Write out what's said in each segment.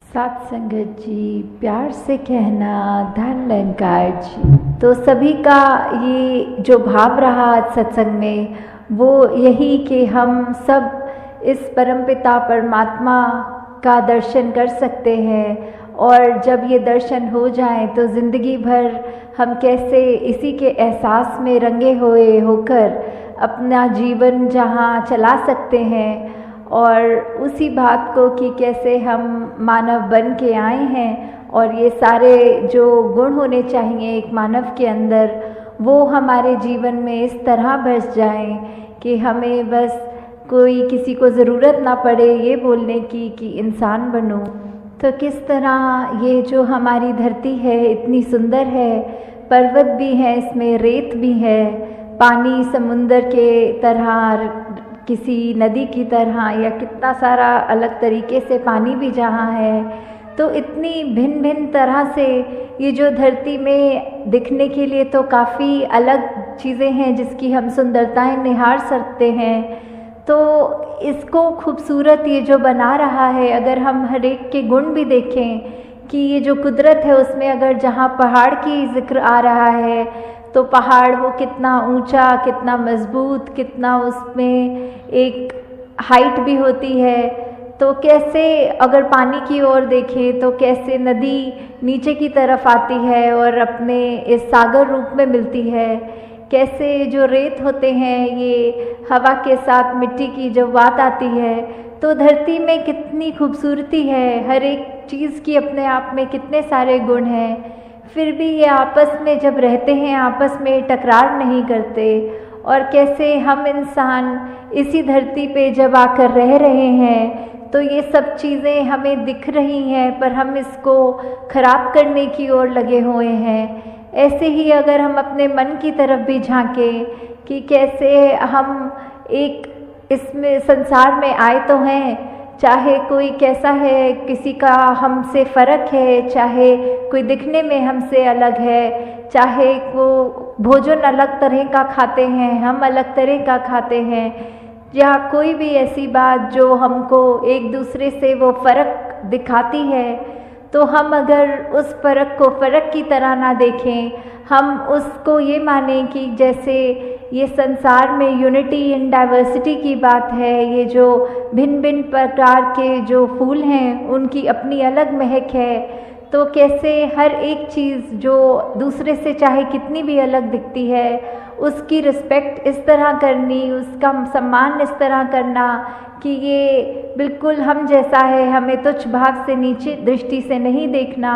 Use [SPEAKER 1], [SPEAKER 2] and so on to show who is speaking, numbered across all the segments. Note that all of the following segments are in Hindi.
[SPEAKER 1] सात संगत जी, प्यार से कहना धन अलंकार जी। तो सभी का ये जो भाव रहा आज सत्संग में वो यही कि हम सब इस परमपिता परमात्मा का दर्शन कर सकते हैं, और जब ये दर्शन हो जाए तो ज़िंदगी भर हम कैसे इसी के एहसास में रंगे हुए होकर अपना जीवन जहाँ चला सकते हैं, और उसी बात को कि कैसे हम मानव बन के आए हैं और ये सारे जो गुण होने चाहिए एक मानव के अंदर वो हमारे जीवन में इस तरह बस जाएं कि हमें बस कोई किसी को ज़रूरत ना पड़े ये बोलने की कि इंसान बनो। तो किस तरह ये जो हमारी धरती है इतनी सुंदर है, पर्वत भी है, इसमें रेत भी है, पानी समुंदर के तरह, किसी नदी की तरह, या कितना सारा अलग तरीके से पानी भी जहाँ है, तो इतनी भिन्न भिन्न तरह से ये जो धरती में दिखने के लिए तो काफ़ी अलग चीज़ें हैं जिसकी हम सुंदरताएं निहार सकते हैं। तो इसको खूबसूरत ये जो बना रहा है, अगर हम हर एक के गुण भी देखें कि ये जो कुदरत है उसमें अगर जहाँ पहाड़ की जिक्र आ रहा है तो पहाड़ वो कितना ऊंचा, कितना मजबूत, कितना उसमें एक हाइट भी होती है। तो कैसे अगर पानी की ओर देखें तो कैसे नदी नीचे की तरफ आती है और अपने इस सागर रूप में मिलती है, कैसे जो रेत होते हैं ये हवा के साथ मिट्टी की जब बात आती है तो धरती में कितनी खूबसूरती है, हर एक चीज़ की अपने आप में कितने सारे गुण हैं। फिर भी ये आपस में जब रहते हैं आपस में टकरार नहीं करते, और कैसे हम इंसान इसी धरती पे जब आकर रह रहे हैं तो ये सब चीज़ें हमें दिख रही हैं पर हम इसको ख़राब करने की ओर लगे हुए हैं। ऐसे ही अगर हम अपने मन की तरफ भी झांकें कि कैसे हम एक इसमें संसार में आए तो हैं, चाहे कोई कैसा है, किसी का हमसे फ़र्क है, चाहे कोई दिखने में हमसे अलग है, चाहे वो भोजन अलग तरह का खाते हैं, हम अलग तरह का खाते हैं, या कोई भी ऐसी बात जो हमको एक दूसरे से वो फ़र्क दिखाती है, तो हम अगर उस फ़र्क को फ़र्क की तरह ना देखें, हम उसको ये मानें कि जैसे ये संसार में यूनिटी इन डाइवर्सिटी की बात है, ये जो भिन्न भिन्न प्रकार के जो फूल हैं उनकी अपनी अलग महक है, तो कैसे हर एक चीज़ जो दूसरे से चाहे कितनी भी अलग दिखती है उसकी रिस्पेक्ट इस तरह करनी, उसका सम्मान इस तरह करना कि ये बिल्कुल हम जैसा है, हमें तुच्छ भाव से नीचे दृष्टि से नहीं देखना,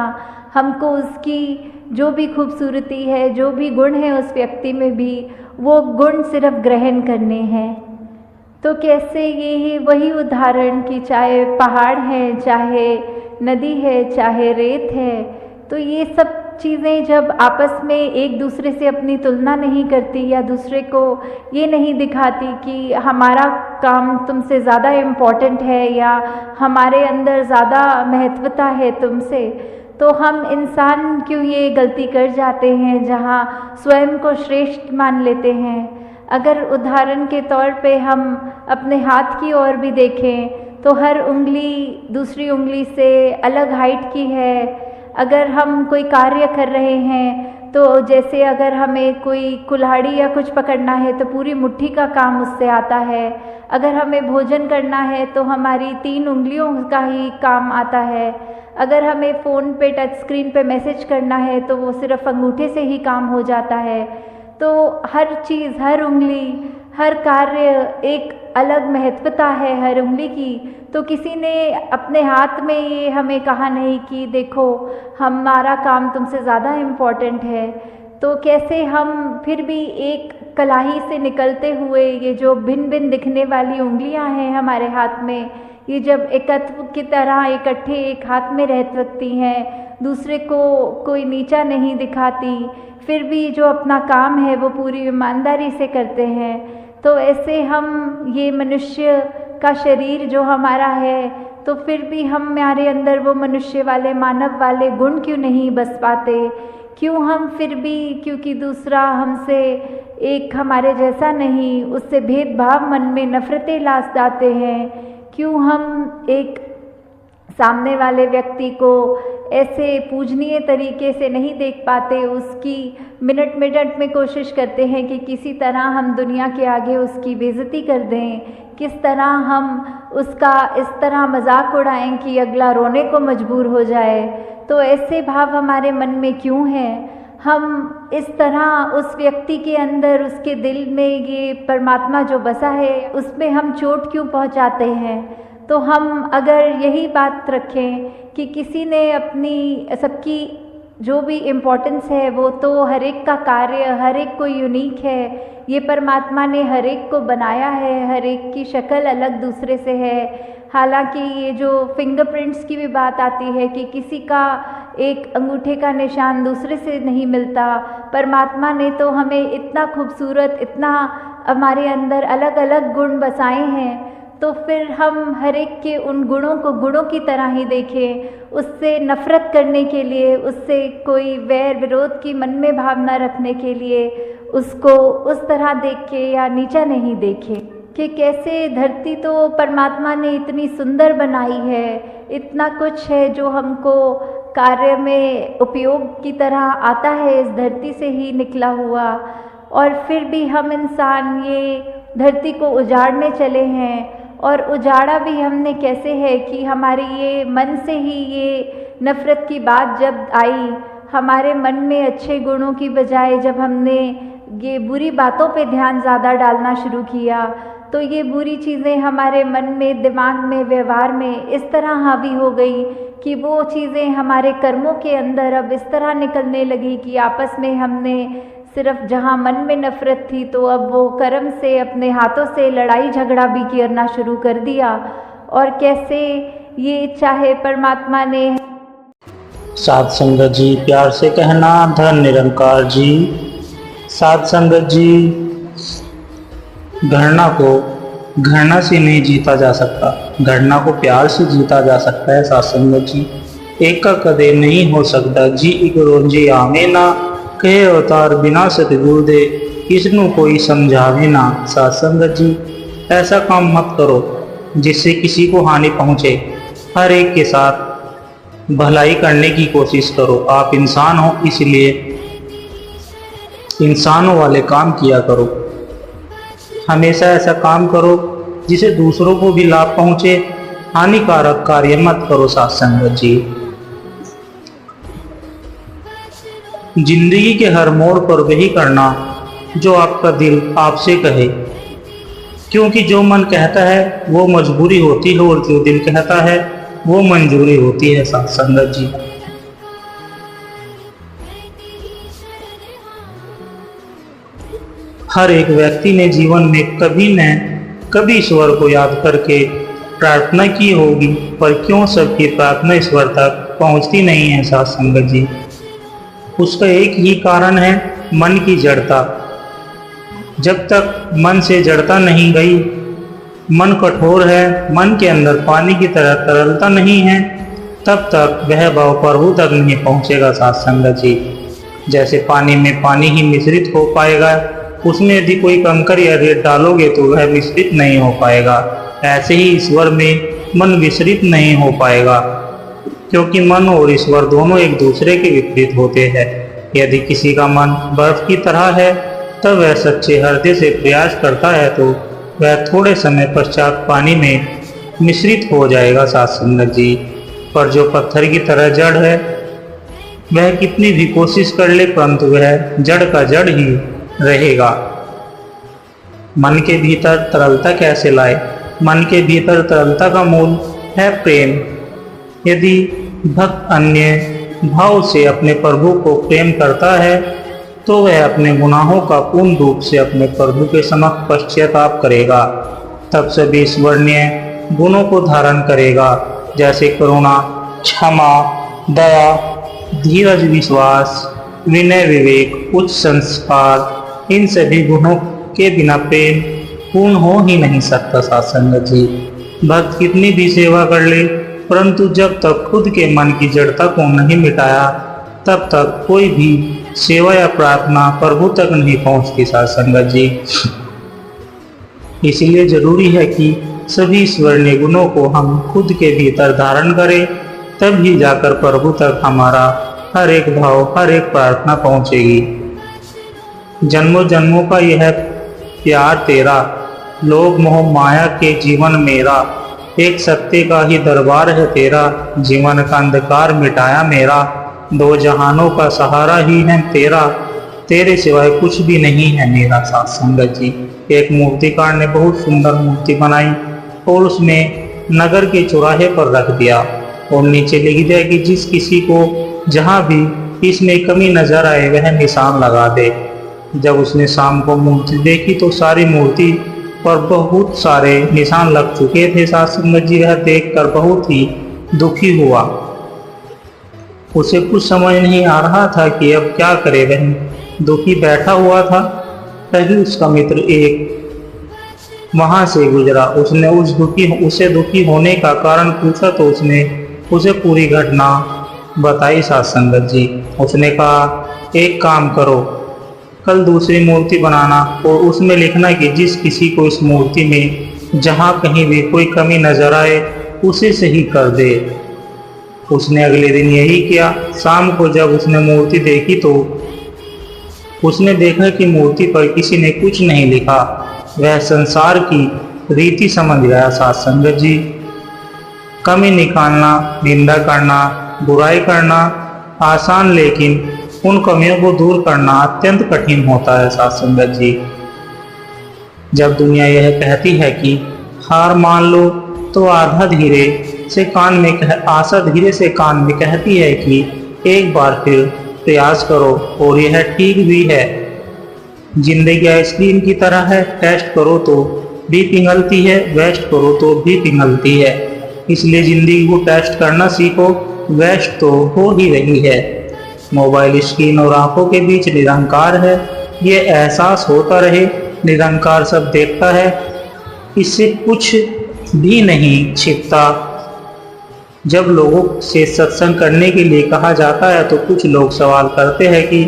[SPEAKER 1] हमको उसकी जो भी खूबसूरती है, जो भी गुण है उस व्यक्ति में भी वो गुण सिर्फ ग्रहण करने हैं। तो कैसे ये वही उदाहरण कि चाहे पहाड़ है, चाहे नदी है, चाहे रेत है, तो ये सब चीज़ें जब आपस में एक दूसरे से अपनी तुलना नहीं करती या दूसरे को ये नहीं दिखाती कि हमारा काम तुमसे ज़्यादा इम्पॉर्टेंट है या हमारे अंदर ज़्यादा महत्वता है तुमसे, तो हम इंसान क्यों ये गलती कर जाते हैं जहाँ स्वयं को श्रेष्ठ मान लेते हैं। अगर उदाहरण के तौर पे हम अपने हाथ की ओर भी देखें तो हर उंगली दूसरी उंगली से अलग हाइट की है। अगर हम कोई कार्य कर रहे हैं तो जैसे अगर हमें कोई कुल्हाड़ी या कुछ पकड़ना है तो पूरी मुट्ठी का काम उससे आता है, अगर हमें भोजन करना है तो हमारी 3 उंगलियों का ही काम आता है, अगर हमें फ़ोन पे टच स्क्रीन पे मैसेज करना है तो वो सिर्फ अंगूठे से ही काम हो जाता है। तो हर चीज़, हर उंगली, हर कार्य एक अलग महत्वता है हर उंगली की। तो किसी ने अपने हाथ में ये हमें कहा नहीं कि देखो हमारा काम तुमसे ज़्यादा इम्पॉर्टेंट है। तो कैसे हम फिर भी एक कलाई से निकलते हुए ये जो भिन्न भिन्न दिखने वाली उंगलियां हैं हमारे हाथ में, ये जब एकत्व की तरह इकट्ठे एक हाथ में रह सकती हैं, दूसरे को कोई नीचा नहीं दिखाती, फिर भी जो अपना काम है वो पूरी ईमानदारी से करते हैं, तो ऐसे हम ये मनुष्य का शरीर जो हमारा है, तो फिर भी हमारे अंदर वो मनुष्य वाले, मानव वाले गुण क्यों नहीं बस पाते? क्यों हम फिर भी, क्योंकि दूसरा हमसे एक हमारे जैसा नहीं, उससे भेदभाव मन में नफ़रतें लाद जाते हैं, क्यों हम एक सामने वाले व्यक्ति को ऐसे पूजनीय तरीके से नहीं देख पाते, उसकी मिनट मिनट में कोशिश करते हैं कि किसी तरह हम दुनिया के आगे उसकी बेइज्जती कर दें, किस तरह हम उसका इस तरह मजाक उड़ाएं कि अगला रोने को मजबूर हो जाए। तो ऐसे भाव हमारे मन में क्यों हैं? हम इस तरह उस व्यक्ति के अंदर, उसके दिल में ये परमात्मा जो बसा है उसमें हम चोट क्यों पहुंचाते हैं? तो हम अगर यही बात रखें कि किसी ने अपनी सबकी जो भी इम्पोर्टेंस है वो तो हर एक का कार्य, हर एक को यूनिक है, ये परमात्मा ने हर एक को बनाया है, हर एक की शक्ल अलग दूसरे से है। हालांकि ये जो फिंगरप्रिंट्स की भी बात आती है कि किसी का एक अंगूठे का निशान दूसरे से नहीं मिलता, परमात्मा ने तो हमें इतना खूबसूरत, इतना हमारे अंदर अलग अलग गुण बसाए हैं, तो फिर हम हर एक के उन गुणों को गुणों की तरह ही देखें। उससे नफ़रत करने के लिए, उससे कोई वैर विरोध की मन में भावना रखने के लिए उसको उस तरह देख के या नीचा नहीं देखें कि कैसे धरती तो परमात्मा ने इतनी सुंदर बनाई है, इतना कुछ है जो हमको कार्य में उपयोग की तरह आता है, इस धरती से ही निकला हुआ, और फिर भी हम इंसान ये धरती को उजाड़ने चले हैं। और उजाड़ा भी हमने कैसे है कि हमारे ये मन से ही ये नफ़रत की बात जब आई, हमारे मन में अच्छे गुणों की बजाय जब हमने ये बुरी बातों पे ध्यान ज़्यादा डालना शुरू किया, तो ये बुरी चीज़ें हमारे मन में, दिमाग में, व्यवहार में इस तरह हावी हो गई कि वो चीज़ें हमारे कर्मों के अंदर अब इस तरह निकलने लगी कि आपस में हमने सिर्फ जहाँ मन में नफ़रत थी तो अब वो कर्म से, अपने हाथों से लड़ाई झगड़ा भी करना शुरू कर दिया। और कैसे ये चाहे परमात्मा ने।
[SPEAKER 2] साध संगत जी, प्यार से कहना धन निरंकार जी। साध संगत जी, घृणा को घृणा से नहीं जीता जा सकता, घृणा को प्यार से जीता जा सकता है। साध संगत जी, एक का कदे नहीं हो सकता जी, एक रोंजे आवे ना, कहे अवतार बिना सतगुरु दे, इसनु कोई समझावे ना। साध संगत जी, ऐसा काम मत करो जिससे किसी को हानि पहुँचे, हर एक के साथ भलाई करने की कोशिश करो। आप इंसान हो, इसलिए इंसानों वाले काम किया करो। हमेशा ऐसा काम करो जिसे दूसरों को भी लाभ पहुँचे, हानिकारक कार्य मत करो। साध संगत जी, जिंदगी के हर मोड़ पर वही करना जो आपका दिल आपसे कहे, क्योंकि जो मन कहता है वो मजबूरी होती है और जो दिल कहता है वो मंजूरी होती है। साध संगत जी, हर एक व्यक्ति ने जीवन में कभी न कभी ईश्वर को याद करके प्रार्थना की होगी, पर क्यों सबकी प्रार्थना ईश्वर तक पहुंचती नहीं है। साध संगत जी, उसका एक ही कारण है, मन की जड़ता। जब तक मन से जड़ता नहीं गई, मन कठोर है, मन के अंदर पानी की तरह तरलता नहीं है, तब तक वह भाव प्रभु तक नहीं पहुंचेगा। साध संगत जी, जैसे पानी में पानी ही मिश्रित हो पाएगा, उसमें यदि कोई कंकर या रेत डालोगे तो वह मिश्रित नहीं हो पाएगा। ऐसे ही ईश्वर में मन मिश्रित नहीं हो पाएगा, क्योंकि मन और ईश्वर दोनों एक दूसरे के विपरीत होते हैं। यदि किसी का मन बर्फ की तरह है, तब वह सच्चे हृदय से प्रयास करता है तो वह थोड़े समय पश्चात पानी में मिश्रित हो जाएगा। साध संगत जी, पर जो पत्थर की तरह जड़ है, वह कितनी भी कोशिश कर ले परंतु वह जड़ का जड़ ही रहेगा। मन के भीतर तरलता कैसे लाए? मन के भीतर तरलता का मूल है प्रेम। यदि भक्त अन्य भाव से अपने प्रभु को प्रेम करता है तो वह अपने गुनाहों का पूर्ण रूप से अपने प्रभु के समक्ष पश्चाताप करेगा, तब सभी ईश्वरीय गुणों को धारण करेगा, जैसे करुणा, क्षमा, दया, धीरज, विश्वास, विनय, विवेक, उच्च संस्कार। इन सभी गुणों के बिना प्रेम पूर्ण हो ही नहीं सकता। साध संगत जी, भक्त कितनी भी सेवा कर ले, परंतु जब तक खुद के मन की जड़ता को नहीं मिटाया, तब तक कोई भी सेवा या प्रार्थना प्रभु तक नहीं पहुंचती। साध संगत जी, इसलिए जरूरी है कि सभी ईश्वरीय गुणों को हम खुद के भीतर धारण करें, तब ही जाकर प्रभु तक हमारा हर एक भाव, हर एक प्रार्थना पहुंचेगी। जन्मों जन्मों का यह प्यार तेरा, लोभ मोह माया के जीवन मेरा, एक सत्य का ही दरबार है तेरा, जीवन का अंधकार मिटाया मेरा, दो जहानों का सहारा ही है तेरा, तेरे सिवाय कुछ भी नहीं है मेरा। साथ संगत जी, एक मूर्तिकार ने बहुत सुंदर मूर्ति बनाई और उसमें नगर के चौराहे पर रख दिया और नीचे लिख दिया कि जिस किसी को जहाँ भी इसमें कमी नजर आए वह निशान लगा दे। जब उसने शाम को मूर्ति देखी तो सारी मूर्ति पर बहुत सारे निशान लग चुके थे। साथ संगत जी, वह देखकर बहुत ही दुखी हुआ। उसे कुछ समझ नहीं आ रहा था कि अब क्या करे। वह दुखी बैठा हुआ था। तभी उसका मित्र एक वहां से गुजरा। उसने उसे दुखी होने का कारण पूछा तो उसने उसे पूरी घटना बताई। साथ संगत जी, उसने कहा एक काम करो, कल दूसरी मूर्ति बनाना और उसमें लिखना कि जिस किसी को इस मूर्ति में जहाँ कहीं भी कोई कमी नजर आए उसे सही कर दे। उसने अगले दिन यही किया। शाम को जब उसने मूर्ति देखी तो उसने देखा कि मूर्ति पर किसी ने कुछ नहीं लिखा। वह संसार की रीति समझ गया। साथ संगत जी, कमी निकालना, निंदा करना, बुराई करना आसान, लेकिन उन कमियों को दूर करना अत्यंत कठिन होता है। साथ संगत जी, जब दुनिया यह कहती है कि हार मान लो तो आशा धीरे से कान में कहती है कि एक बार फिर प्रयास करो, और यह ठीक भी है। जिंदगी आइसक्रीम की तरह है, टेस्ट करो तो भी पिघलती है, वेस्ट करो तो भी पिघलती है। इसलिए जिंदगी को टेस्ट करना सीखो, वेस्ट तो हो ही रही है। मोबाइल स्क्रीन और आंखों के बीच निरंकार है, ये एहसास होता रहे। निरंकार सब देखता है, इससे कुछ भी नहीं छिपता। जब लोगों से सत्संग करने के लिए कहा जाता है तो कुछ लोग सवाल करते हैं कि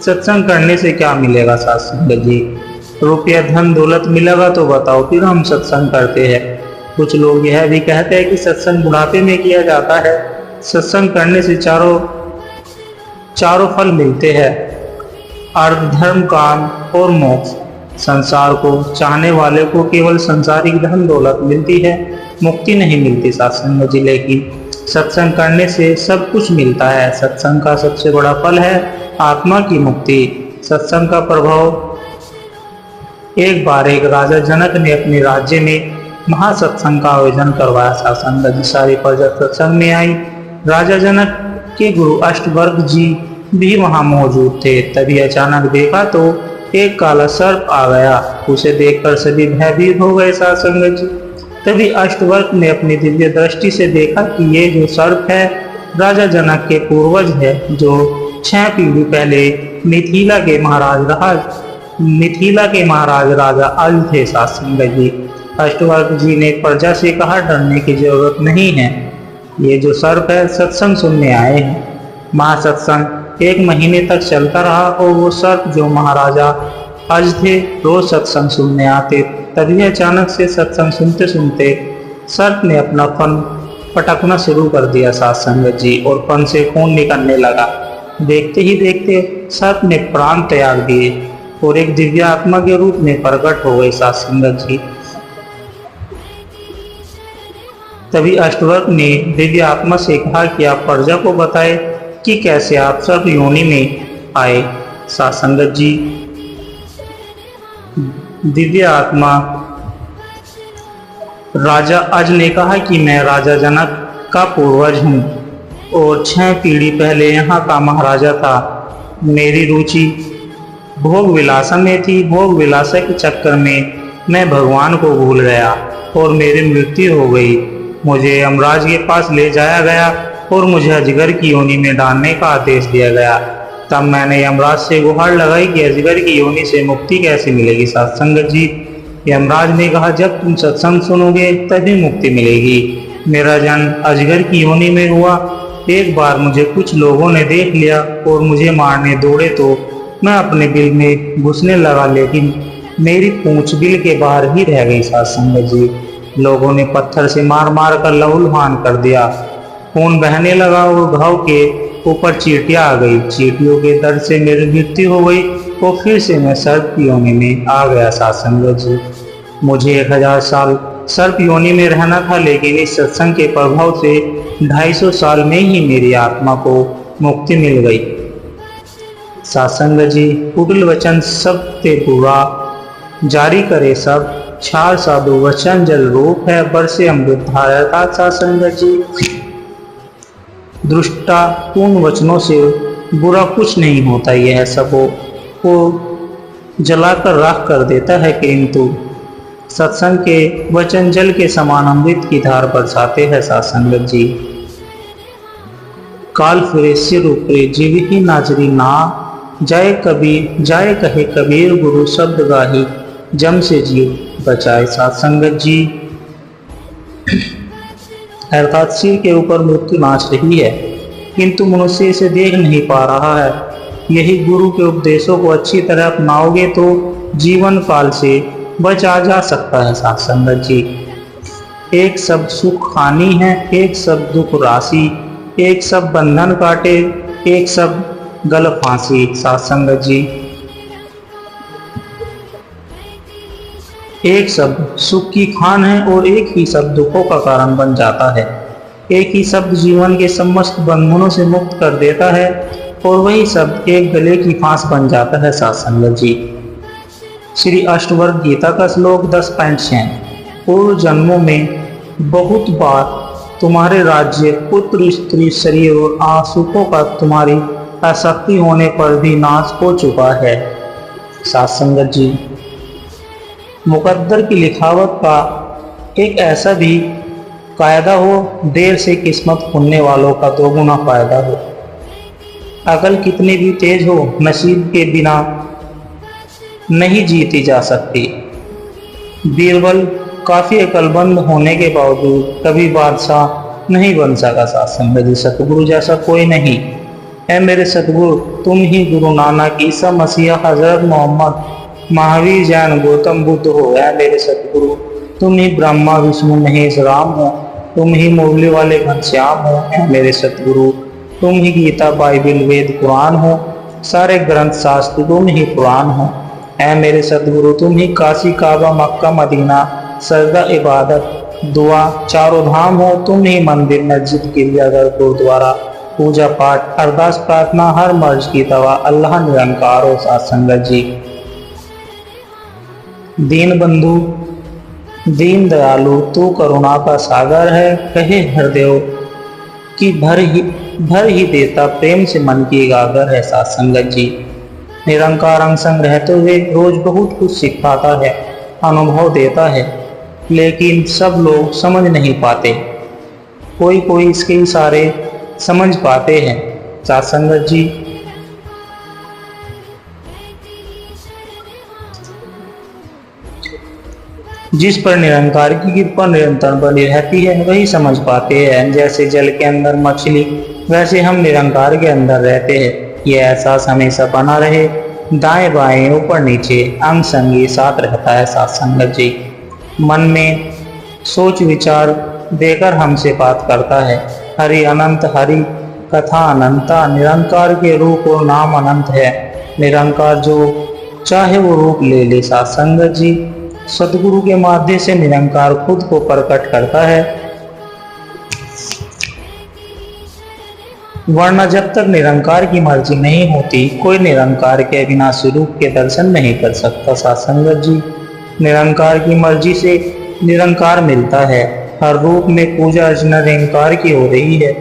[SPEAKER 2] सत्संग करने से क्या मिलेगा। साथ संगत जी, रुपया धन दौलत मिलेगा तो बताओ, फिर हम सत्संग करते हैं। कुछ लोग यह भी कहते हैं कि सत्संग बुढ़ापे में किया जाता है। सत्संग करने से चारों फल मिलते हैं, अर्थ, धर्म, काम और मोक्ष। संसार को चाहने वाले को केवल सांसारिक धन दौलत मिलती है, मुक्ति नहीं मिलती। साथ संगत जी, लेकिन सत्संग करने से सब कुछ मिलता है। सत्संग का सबसे बड़ा फल है आत्मा की मुक्ति। सत्संग का प्रभाव, एक बार एक राजा जनक ने अपने राज्य में महासत्संग का आयोजन करवाया। साथ संगत जी, सारी प्रजा सत्संग में आई। राजा जनक के गुरु अष्टवर्ग जी भी वहां मौजूद थे। तभी अचानक देखा तो एक काला सर्प आ गया। उसे देखकर सभी भयभीत हो गए। साथ संगत जी, तभी अष्टवर्ग ने अपनी दिव्य दृष्टि से देखा कि ये जो सर्प है राजा जनक के पूर्वज है, जो 6 पीढ़ी पहले मिथिला के महाराज राजा अल थे। साथ संगत जी, अष्टवर्ग जी ने प्रजा से कहा डरने की जरूरत नहीं है, ये जो सर्प है सत्संग सुनने आए हैं। महासत्संग 1 महीने तक चलता रहा और वो सर्प जो महाराजा अज थे रोज सत्संग सुनने आते। तभी अचानक से सत्संग सुनते सुनते सर्प ने अपना फन पटकना शुरू कर दिया। साथ संगत जी, और फन से खून निकलने लगा। देखते ही देखते सर्प ने प्राण त्याग दिए और एक दिव्य आत्मा के रूप में प्रकट हो गए। साथ संगत जी, तभी अष्टवर्ग ने दिव्य आत्मा से कहा कि आप प्रजा को बताएं कि कैसे आप सर्प योनि में आए। साथ संगत जी, दिव्य आत्मा राजा अज ने कहा कि मैं राजा जनक का पूर्वज हूँ और 6 पीढ़ी पहले यहाँ का महाराजा था। मेरी रुचि भोग विलासा में थी। भोग विलासा के चक्कर में मैं भगवान को भूल गया और मेरी मृत्यु हो गई। मुझे यमराज के पास ले जाया गया और मुझे अजगर की योनि में डालने का आदेश दिया गया। तब मैंने यमराज से गुहार लगाई कि अजगर की योनि से मुक्ति कैसे मिलेगी। साथ संगत जी, यमराज ने कहा जब तुम सत्संग सुनोगे तभी मुक्ति मिलेगी। मेरा जन्म अजगर की योनि में हुआ। एक बार मुझे कुछ लोगों ने देख लिया और मुझे मारने दौड़े तो मैं अपने बिल में घुसने लगा, लेकिन मेरी पूंछ बिल के बाहर ही रह गई। साथ संगत जी, लोगों ने पत्थर से मार मार कर लहूलुहान कर दिया। खून बहने लगा और घाव के ऊपर चींटियां आ गई। चींटियों के दर्द से मेरी मृत्यु हो गई और फिर से मैं सर्प योनि में आ गया सत्संग जी। मुझे 1000 साल सर्प योनि में रहना था, लेकिन इस सत्संग के प्रभाव से 250 साल में ही मेरी आत्मा को मुक्ति मिल गई। सत्संग जी, कुटिल वचन सब ते बुरा जारी करे सब, छार साधु वचन जल रूप है, बरसे अमृत धारा था सत्संग जी। दृष्टा पूर्ण वचनों से बुरा कुछ नहीं होता, यह सब को जलाकर राख कर देता है, किंतु सत्संग के वचन जल के समान अमृत की धार बरसाते हैं सत्संग जी। काल फिरे सिर ऊपरे जीव ही नाजरी ना, जाए कबीर जाए कहे कबीर गुरु शब्द गाही, जम से जीव बचाए सत्संग जी। अर्थात सिर के ऊपर मृत्यु नाच रही है, किंतु मनुष्य इसे देख नहीं पा रहा है। यही गुरु के उपदेशों को अच्छी तरह अपनाओगे तो जीवन काल से बचा जा सकता है सत्संग जी। एक शब्द सुख हानि है, एक शब्द दुख राशि, एक शब्द बंधन काटे, एक शब्द गल फांसी सत्संग जी। एक शब्द सुख की खान है और एक ही शब्द दुखों का कारण बन जाता है। एक ही शब्द जीवन के समस्त बंधनों से मुक्त कर देता है और वही शब्द एक गले की फांस बन जाता है सत्संग जी। श्री अष्टवर्ग गीता का श्लोक 10.6। पूर्व जन्मों में बहुत बार तुम्हारे राज्य, पुत्र, स्त्री, शरीर और आंसुओं का तुम्हारी आसक्ति होने पर भी नाश हो चुका है सत्संग जी। मुकद्दर की लिखावट का एक ऐसा भी कायदा हो, देर से किस्मत खुलने वालों का 2 गुना फायदा हो। अकल कितनी भी तेज हो, नसीब के बिना नहीं जीती जा सकती। बीरबल काफी अकलमंद होने के बावजूद कभी बादशाह नहीं बन सका सत्संग जी। सतगुरु जैसा कोई नहीं है मेरे सतगुरु, तुम ही गुरु नानक, ईसा मसीहा, हजरत मोहम्मद, महावीर, जैन, गौतम बुद्ध हो। है मेरे सतगुरु, तुम ही ब्रह्मा विष्णु महेश राम हो, तुम ही मुरली वाले घनश्याम हो। है मेरे सतगुरु, तुम ही गीता, बाइबिल, वेद, कुरान हो, सारे ग्रंथ शास्त्र तुम ही पुराण हो। है मेरे सतगुरु, तुम ही काशी, काबा, मक्का, मदीना, सजदा, इबादत, दुआ, चारों धाम हो। तुम ही मंदिर, मस्जिद, गिरजाघर, गुरुद्वारा, पूजा पाठ, अरदास, प्रार्थना, हर मर्ज की दवा, अल्लाह निरंकार हो सत्संग जी। दीन बंधु, दीन दयालु, तू करुणा का सागर है, कहे हरदेव कि भर ही देता, प्रेम से मन की गागर है सत्संग जी। निरंकार अंग संग रहते हुए रोज बहुत कुछ सिखाता है, अनुभव देता है, लेकिन सब लोग समझ नहीं पाते। कोई कोई इसके इशारे समझ पाते हैं सत्संग जी। जिस पर निरंकार की कृपा निरंतर बनी रहती है वही समझ पाते हैं। जैसे जल के अंदर मछली, वैसे हम निरंकार के अंदर रहते हैं। यह एहसास हमेशा बना रहे, दाएं बाएं ऊपर नीचे अंग संगी साथ रहता है सत्संग जी। मन में सोच विचार देकर हमसे बात करता है। हरि अनंत, हरि कथा अनंता, निरंकार के रूप और नाम अनंत है। निरंकार जो चाहे वो रूप ले ले सत्संग जी। सतगुरु के माध्यम से निरंकार खुद को प्रकट करता है, वरना जब तक निरंकार की मर्जी नहीं होती कोई निरंकार के अविनाशी रूप के दर्शन नहीं कर सकता सत्संग जी। निरंकार की मर्जी से निरंकार मिलता है। हर रूप में पूजा अर्चना निरंकार की हो रही है।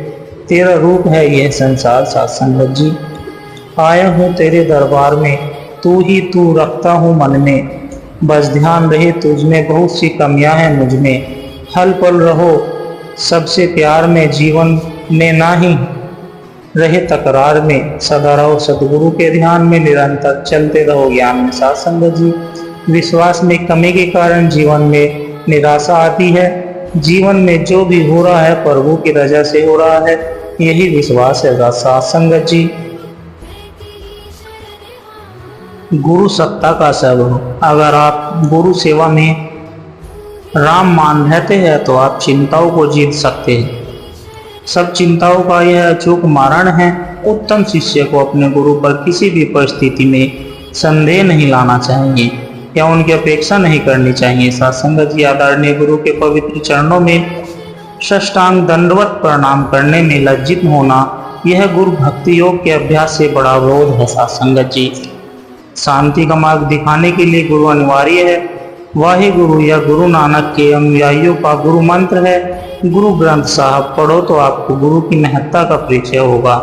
[SPEAKER 2] तेरा रूप है यह संसार सत्संग जी। आया हूँ तेरे दरबार में, तू ही तू रखता हूँ मन में। बस ध्यान रहे तुझ में, बहुत सी कमियां हैं मुझ में। हल पल रहो सबसे प्यार में, जीवन में ना ही रहे तकरार में। सदा रहो सतगुरु के ध्यान में, निरंतर चलते रहो ज्ञान में सत्संग जी। विश्वास में कमी के कारण जीवन में निराशा आती है। जीवन में जो भी हो रहा है प्रभु की रजा से हो रहा है, यही विश्वास है सत्संग जी। गुरु सत्ता का सब हो। अगर आप गुरु सेवा में राम मान रहते हैं तो आप चिंताओं को जीत सकते हैं। सब चिंताओं का यह अचूक मारण है। उत्तम शिष्य को अपने गुरु पर किसी भी परिस्थिति में संदेह नहीं लाना चाहिए या उनकी अपेक्षा नहीं करनी चाहिए। सत्संग जी, आदरणीय गुरु के पवित्र चरणों में साष्टांग दंडवत प्रणाम करने में लज्जित होना, यह गुरु भक्ति योग के अभ्यास से बड़ा विरोध है। सत्संग जी, शांति का मार्ग दिखाने के लिए गुरु अनिवार्य है। वाहे गुरु या गुरु नानक के अनुयायियों का गुरु मंत्र है। गुरु ग्रंथ साहब पढ़ो तो आपको गुरु की महत्ता का परिचय होगा।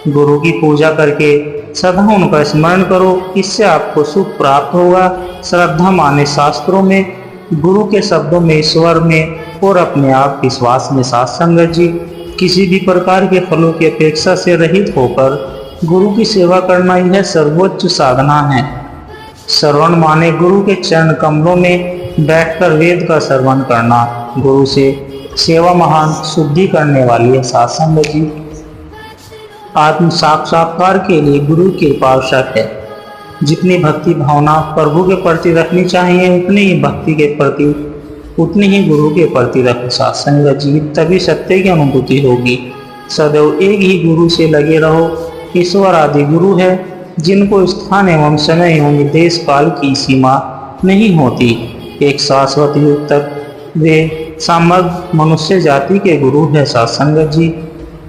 [SPEAKER 2] गुरु की पूजा करके सदा उनका स्मरण करो, इससे आपको सुख प्राप्त होगा। श्रद्धा माने शास्त्रों में, गुरु के शब्दों में, ईश्वर में और अपने आप विश्वास में। सत्संग जी, किसी भी प्रकार के फलों की अपेक्षा से रहित होकर गुरु की सेवा करना यह सर्वोच्च साधना है। श्रवण माने गुरु के चरण कमलों में बैठकर वेद का श्रवण करना। गुरु से सेवा महान शुद्धि करने वाली है। सत्संग जी, आत्म साक्षात्कार के लिए गुरु की कृपा आवश्यक है। जितनी भक्ति भावना प्रभु के प्रति रखनी चाहिए, उतनी ही भक्ति के प्रति, उतनी ही गुरु के प्रति रखो। सत्संग जी, तभी सत्य की अनुभूति होगी। सदैव एक ही गुरु से लगे रहो। ईश्वर आदि गुरु है, जिनको स्थान एवं समय एवं देश काल की सीमा नहीं होती। एक शाश्वत युग तक वे समग्र मनुष्य जाति के गुरु है। सत्संग जी,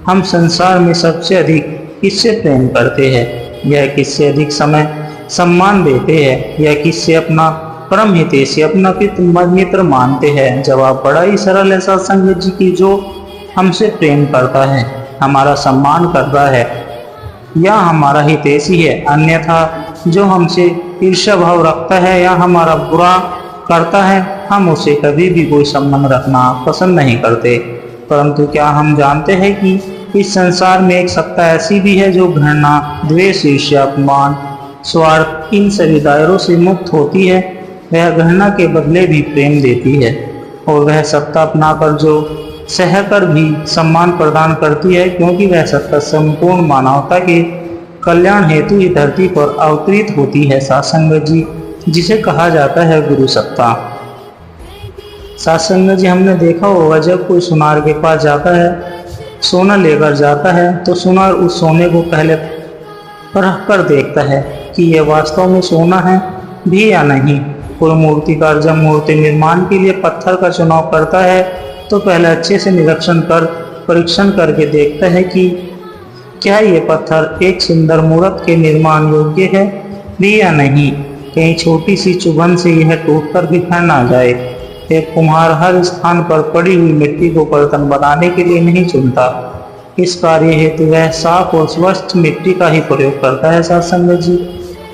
[SPEAKER 2] हम संसार में सबसे अधिक किससे प्रेम करते हैं, यह किससे अधिक समय सम्मान देते हैं, यह किससे अपना परम हितैषी, अपना मित्र मानते हैं? जवाब बड़ा ही सरल है सत्संग जी की। जो हमसे प्रेम करता है, हमारा सम्मान करता है या हमारा हितैषी है। अन्यथा जो हमसे ईर्ष्या भाव रखता है या हमारा बुरा करता है, हम उसे कभी भी कोई संबंध रखना पसंद नहीं करते। परंतु क्या हम जानते हैं कि इस संसार में एक सत्ता ऐसी भी है जो घृणा, द्वेष, ईर्ष्या, अपमान, स्वार्थ, इन सभी दायरों से मुक्त होती है। वह घृणा के बदले भी प्रेम देती है और वह सत्ता अपनाकर जो सहकर भी सम्मान प्रदान करती है, क्योंकि वह सत्ता संपूर्ण मानवता के कल्याण हेतु ही धरती पर अवतरित होती है। सत्संग जी, जिसे कहा जाता है गुरु सत्ता। सत्संग जी, हमने देखा होगा जब कोई सुनार के पास जाता है, सोना लेकर जाता है, तो सुनार उस सोने को पहले परख कर देखता है कि यह वास्तव में सोना है भी या नहीं। कोई मूर्तिकार जब मूर्ति निर्माण के लिए पत्थर का चुनाव करता है तो पहले अच्छे से निरीक्षण कर परीक्षण करके देखता है कि क्या ये पत्थर एक सुंदर मूर्त के निर्माण योग्य है भी या नहीं। कहीं छोटी सी चुभन से यह टूटकर बिखर ना जाए। एक कुम्हार हर स्थान पर पड़ी हुई मिट्टी को बर्तन बनाने के लिए नहीं चुनता। इस कार्य हेतु वह साफ और स्वच्छ मिट्टी का ही प्रयोग करता है। सत्संग जी,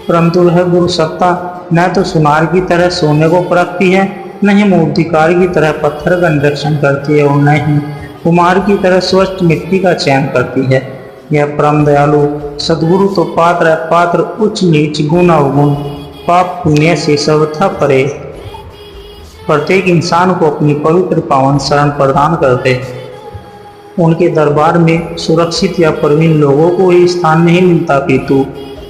[SPEAKER 2] परंतु वह गुरु सत्ता न तो सुनार की तरह सोने को परखती है, न ही मूर्तिकार की तरह पत्थर का निरीक्षण करती है और न ही कुम्हार की तरह स्वच्छ मिट्टी का चयन करती है। यह परम दयालु सद्गुरु तो पात्र उच्च नीच, गुण अवगुण, पाप पुण्य से सर्वथा परे प्रत्येक इंसान को अपनी पवित्र पावन शरण प्रदान करते हैं। उनके दरबार में सुरक्षित या प्रवीण लोगों को ही स्थान नहीं मिलता, पितु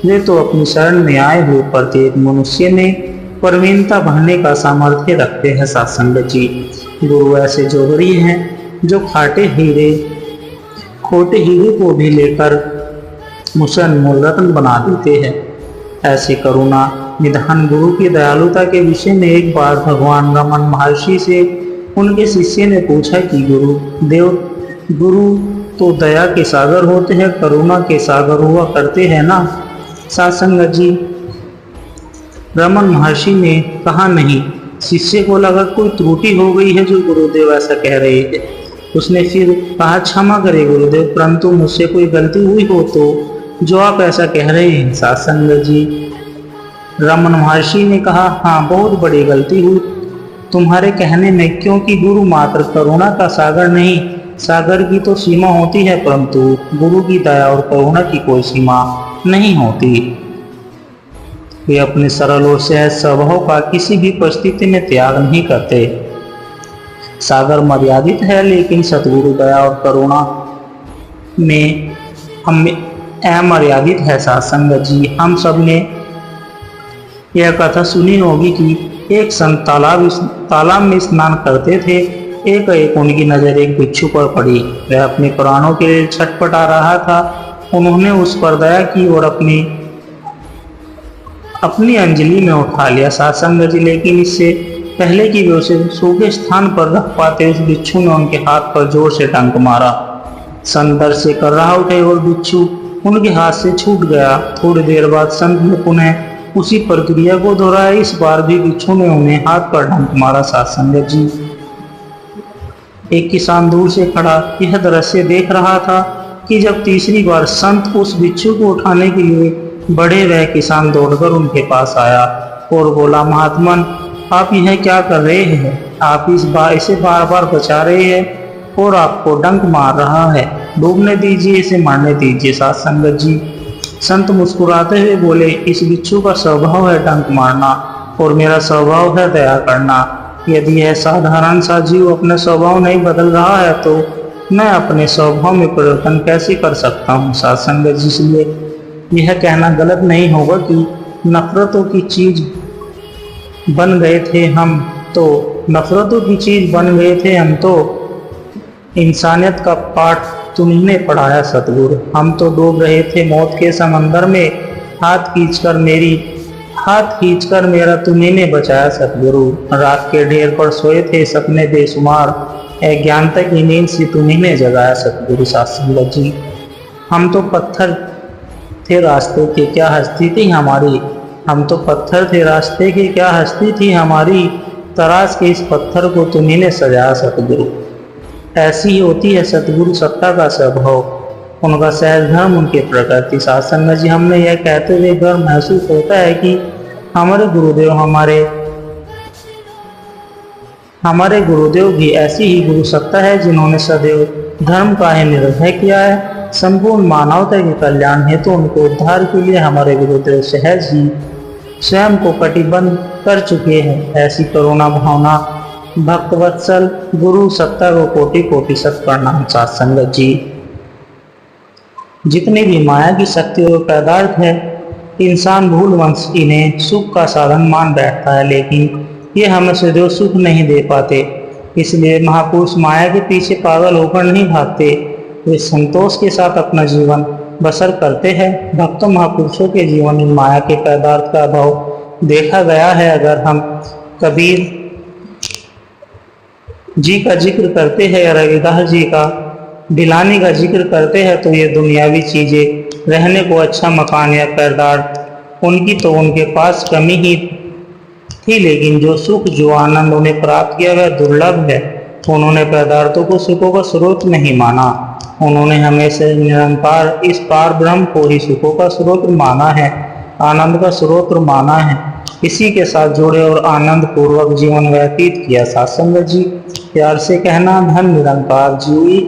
[SPEAKER 2] वे तो अपनी शरण में आए हुए प्रत्येक मनुष्य में प्रवीणता भरने का सामर्थ्य रखते हैं। सत्संग जी, गुरु ऐसे जोहरी हैं जो खोटे हीरे को भी लेकर उसे अनमोल रत्न बना देते हैं। ऐसे करुणा निधान गुरु की दयालुता के विषय में एक बार भगवान रमन महर्षि से उनके शिष्य ने पूछा कि गुरु तो दया के सागर होते हैं, करुणा के सागर हुआ करते हैं ना? सत्संग जी, रमन महर्षि ने कहा नहीं। शिष्य को लगा कोई त्रुटि हो गई है जो गुरुदेव ऐसा कह रहे थे। उसने फिर कहा, क्षमा करे गुरुदेव, परंतु मुझसे कोई गलती हुई हो तो जो आप ऐसा कह रहे हैं। सत्संग जी, रमन महर्षि ने कहा, हाँ, बहुत बड़ी गलती हुई तुम्हारे कहने में, क्योंकि गुरु मात्र करुणा का सागर नहीं, सागर की तो सीमा होती है, परंतु गुरु की दया और करुणा की कोई सीमा नहीं होती। वे अपने सरल और सहज स्वभाव का किसी भी परिस्थिति में त्याग नहीं करते। सागर मर्यादित है, लेकिन सतगुरु दया और करुणा में हम अमर्यादित है। सत्संग जी, हम सब ने यह कथा सुनी होगी कि एक संत तालाब में स्नान करते थे। एक एक उनकी नजर एक बिच्छू पर पड़ी। वह अपने प्राणों के लिए छटपटा रहा था। उन्होंने उस पर दया की और अपनी अंजलि में उठा लिया सत्संग जी। लेकिन इससे पहले कि वे उसे सूखे स्थान पर रख पाते, उस बिच्छू ने उनके हाथ पर जोर से डंक मारा। संत डर से कर्राह उठे और बिच्छू उनके हाथ से छूट गया। थोड़ी देर बाद संत ने पुनः उसी प्रक्रिया को दोहराया। इस बार भी बिच्छू ने उन्हें हाथ पर डंक मारा सत्संग जी। एक किसान दूर से खड़ा यह दृश्य देख रहा था कि जब तीसरी बार संत उस बिच्छू को उठाने के लिए बढ़े, वह किसान दौड़कर उनके पास आया और बोला, महात्मन, आप यह क्या कर रहे हैं? आप इसे बार बार बचा रहे हैं और आपको डंक मार रहा है। डूबने दीजिए, इसे मरने दीजिए सत्संगत जी। संत मुस्कुराते हुए बोले, इस बिच्छू का स्वभाव है डंक मारना और मेरा स्वभाव है दया करना। यदि यह साधारण सा जीव अपने स्वभाव नहीं बदल रहा है तो मैं अपने स्वभाव में परिवर्तन कैसे कर सकता हूँ सत्संगत जी। इसलिए यह कहना गलत नहीं होगा कि नफरतों की चीज बन गए थे हम तो इंसानियत का पाठ तुम्हें पढ़ाया सतगुरु। हम तो डूब रहे थे मौत के समंदर में, हाथ खींचकर मेरा तुम्हें बचाया सतगुरु। रात के ढेर पर सोए थे सपने बेशुमार, अज्ञानता की नींद से तुम्हें जगाया सतगुरु सत्संगत जी। हम तो पत्थर थे रास्ते की क्या हस्ती थी हमारी, तराश के इस पत्थर को तुम्हें सजाया सतगुरु। ऐसी ही होती है सतगुरु सत्ता का स्वभाव, उनका सहज धर्म, उनकी प्रकृति सत्संग जी। हमने यह कहते हुए गर्व महसूस होता है कि हमारे गुरुदेव भी ऐसी ही गुरु सत्ता है जिन्होंने सदैव धर्म का ही निर्भय किया है। संपूर्ण मानवता के कल्याण हेतु उनको उद्धार के लिए हमारे गुरुदेव सहज ही स्वयं को कटिबद्ध कर चुके हैं। ऐसी करुणा भावना भक्तवत्सल गुरु सत्ता को कोटि कोटि सत प्रणाम सत्संगत जी। जितने भी माया की शक्ति और पदार्थ है, इंसान भूलवंश इन्हें सुख का साधन मान बैठता है, लेकिन ये हमें सदैव सुख नहीं दे पाते। इसलिए महापुरुष माया के पीछे पागल होकर नहीं भागते, वे संतोष के साथ अपना जीवन बसर करते हैं। भक्तों महापुरुषों के जीवन में माया के पदार्थ का अभाव देखा गया है। अगर हम कबीर जी का जिक्र करते हैं या रविदास जी का दिलानी का जिक्र करते हैं तो ये दुनियावी चीजें, रहने को अच्छा मकान या पदार्थ, उनकी तो उनके पास कमी ही थी, लेकिन जो सुख जो आनंद उन्हें प्राप्त किया वह दुर्लभ है। उन्होंने पदार्थों को सुखों का स्रोत नहीं माना, उन्होंने हमेशा निरंकार इस पार ब्रह्म को ही सुखों का स्रोत माना है, आनंद का स्रोत माना है। इसी के साथ जुड़े और आनंद पूर्वक जीवन व्यतीत किया सत्संग जी। प्यार से कहना, धन निरंकार जी।